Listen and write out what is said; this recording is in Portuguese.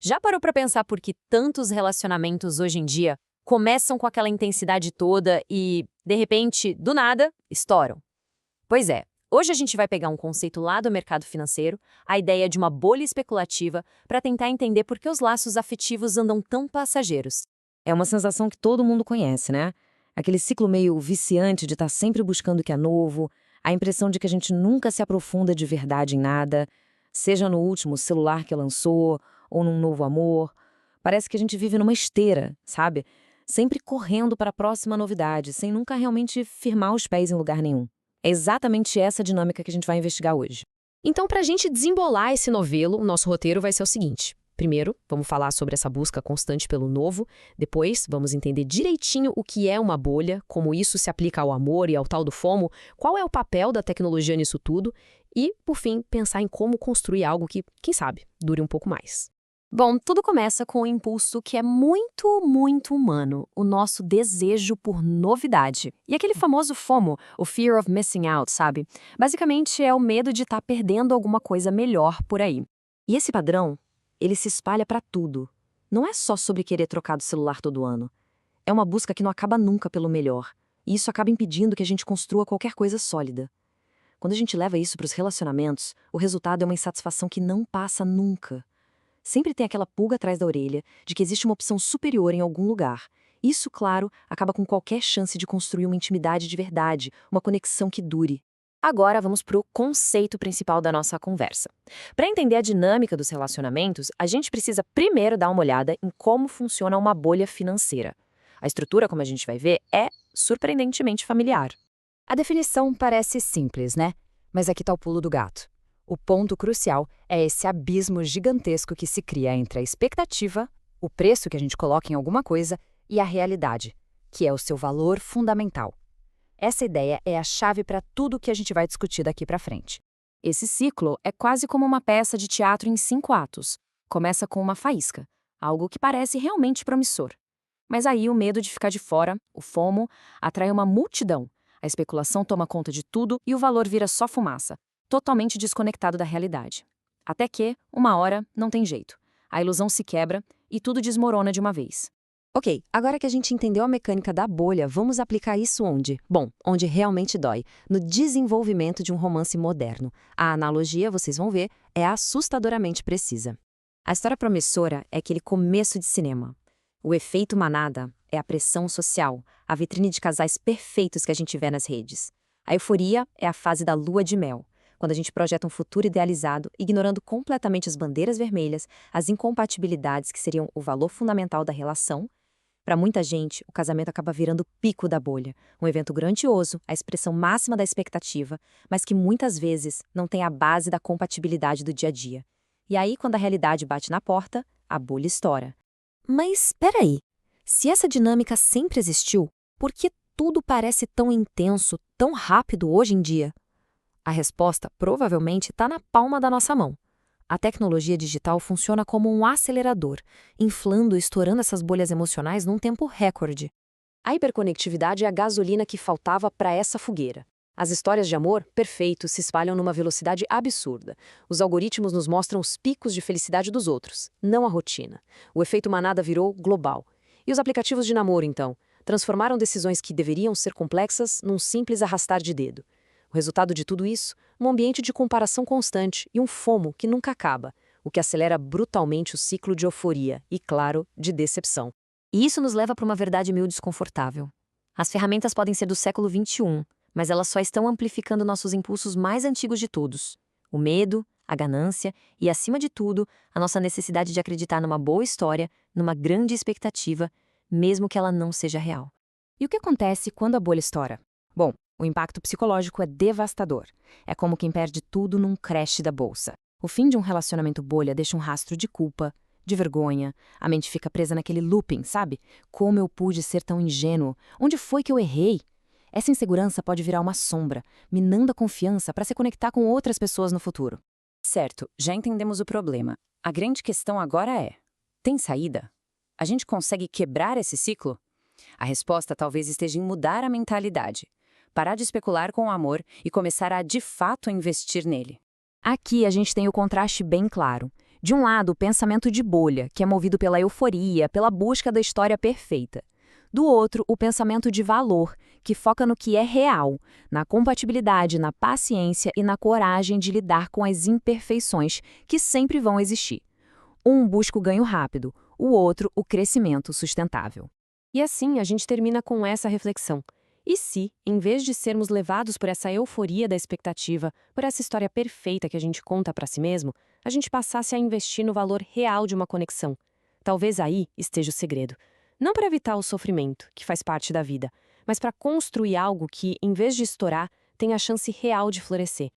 Já parou pra pensar por que tantos relacionamentos hoje em dia começam com aquela intensidade toda e, de repente, do nada, estouram? Pois é, hoje a gente vai pegar um conceito lá do mercado financeiro, a ideia de uma bolha especulativa, para tentar entender por que os laços afetivos andam tão passageiros. É uma sensação que todo mundo conhece, né? Aquele ciclo meio viciante de estar sempre buscando o que é novo, a impressão de que a gente nunca se aprofunda de verdade em nada, seja no último celular que lançou ou num novo amor. Parece que a gente vive numa esteira, sabe? Sempre correndo para a próxima novidade, sem nunca realmente firmar os pés em lugar nenhum. É exatamente essa dinâmica que a gente vai investigar hoje. Então, para a gente desembolar esse novelo, o nosso roteiro vai ser o seguinte. Primeiro, vamos falar sobre essa busca constante pelo novo. Depois, vamos entender direitinho o que é uma bolha, como isso se aplica ao amor e ao tal do FOMO, qual é o papel da tecnologia nisso tudo e, por fim, pensar em como construir algo que, quem sabe, dure um pouco mais. Bom, tudo começa com um impulso que é muito, muito humano, o nosso desejo por novidade. E aquele famoso FOMO, o Fear of Missing Out, sabe? Basicamente é o medo de estar perdendo alguma coisa melhor por aí. E esse padrão, ele se espalha para tudo. Não é só sobre querer trocar do celular todo ano. É uma busca que não acaba nunca pelo melhor. E isso acaba impedindo que a gente construa qualquer coisa sólida. Quando a gente leva isso para os relacionamentos, o resultado é uma insatisfação que não passa nunca. Sempre tem aquela pulga atrás da orelha de que existe uma opção superior em algum lugar. Isso, claro, acaba com qualquer chance de construir uma intimidade de verdade, uma conexão que dure. Agora vamos para o conceito principal da nossa conversa. Para entender a dinâmica dos relacionamentos, a gente precisa primeiro dar uma olhada em como funciona uma bolha financeira. A estrutura, como a gente vai ver, é surpreendentemente familiar. A definição parece simples, né? Mas aqui está o pulo do gato. O ponto crucial é esse abismo gigantesco que se cria entre a expectativa, o preço que a gente coloca em alguma coisa, e a realidade, que é o seu valor fundamental. Essa ideia é a chave para tudo que a gente vai discutir daqui para frente. Esse ciclo é quase como uma peça de teatro em 5 atos. Começa com uma faísca, algo que parece realmente promissor. Mas aí o medo de ficar de fora, o FOMO, atrai uma multidão. A especulação toma conta de tudo e o valor vira só fumaça, totalmente desconectado da realidade. Até que, uma hora, não tem jeito. A ilusão se quebra e tudo desmorona de uma vez. Ok, agora que a gente entendeu a mecânica da bolha, vamos aplicar isso onde? Bom, onde realmente dói, no desenvolvimento de um romance moderno. A analogia, vocês vão ver, é assustadoramente precisa. A história promissora é aquele começo de cinema. O efeito manada é a pressão social, a vitrine de casais perfeitos que a gente vê nas redes. A euforia é a fase da lua de mel, quando a gente projeta um futuro idealizado, ignorando completamente as bandeiras vermelhas, as incompatibilidades que seriam o valor fundamental da relação. Para muita gente, o casamento acaba virando o pico da bolha, um evento grandioso, a expressão máxima da expectativa, mas que muitas vezes não tem a base da compatibilidade do dia a dia. E aí, quando a realidade bate na porta, a bolha estoura. Mas espera aí, se essa dinâmica sempre existiu, por que tudo parece tão intenso, tão rápido hoje em dia? A resposta provavelmente está na palma da nossa mão. A tecnologia digital funciona como um acelerador, inflando e estourando essas bolhas emocionais num tempo recorde. A hiperconectividade é a gasolina que faltava para essa fogueira. As histórias de amor perfeitos se espalham numa velocidade absurda. Os algoritmos nos mostram os picos de felicidade dos outros, não a rotina. O efeito manada virou global. E os aplicativos de namoro, então? Transformaram decisões que deveriam ser complexas num simples arrastar de dedo. O resultado de tudo isso? Um ambiente de comparação constante e um FOMO que nunca acaba, o que acelera brutalmente o ciclo de euforia e, claro, de decepção. E isso nos leva para uma verdade meio desconfortável. As ferramentas podem ser do século XXI, mas elas só estão amplificando nossos impulsos mais antigos de todos. O medo, a ganância e, acima de tudo, a nossa necessidade de acreditar numa boa história, numa grande expectativa, mesmo que ela não seja real. E o que acontece quando a bolha estoura? Bom, o impacto psicológico é devastador. É como quem perde tudo num crash da bolsa. O fim de um relacionamento bolha deixa um rastro de culpa, de vergonha. A mente fica presa naquele looping, sabe? Como eu pude ser tão ingênuo? Onde foi que eu errei? Essa insegurança pode virar uma sombra, minando a confiança para se conectar com outras pessoas no futuro. Certo, já entendemos o problema. A grande questão agora é: tem saída? A gente consegue quebrar esse ciclo? A resposta talvez esteja em mudar a mentalidade. Parar de especular com o amor e começar a, de fato, investir nele. Aqui a gente tem o contraste bem claro. De um lado, o pensamento de bolha, que é movido pela euforia, pela busca da história perfeita. Do outro, o pensamento de valor, que foca no que é real, na compatibilidade, na paciência e na coragem de lidar com as imperfeições que sempre vão existir. Um busca o ganho rápido, o outro o crescimento sustentável. E assim a gente termina com essa reflexão. E se, em vez de sermos levados por essa euforia da expectativa, por essa história perfeita que a gente conta para si mesmo, a gente passasse a investir no valor real de uma conexão? Talvez aí esteja o segredo. Não para evitar o sofrimento, que faz parte da vida, mas para construir algo que, em vez de estourar, tenha a chance real de florescer.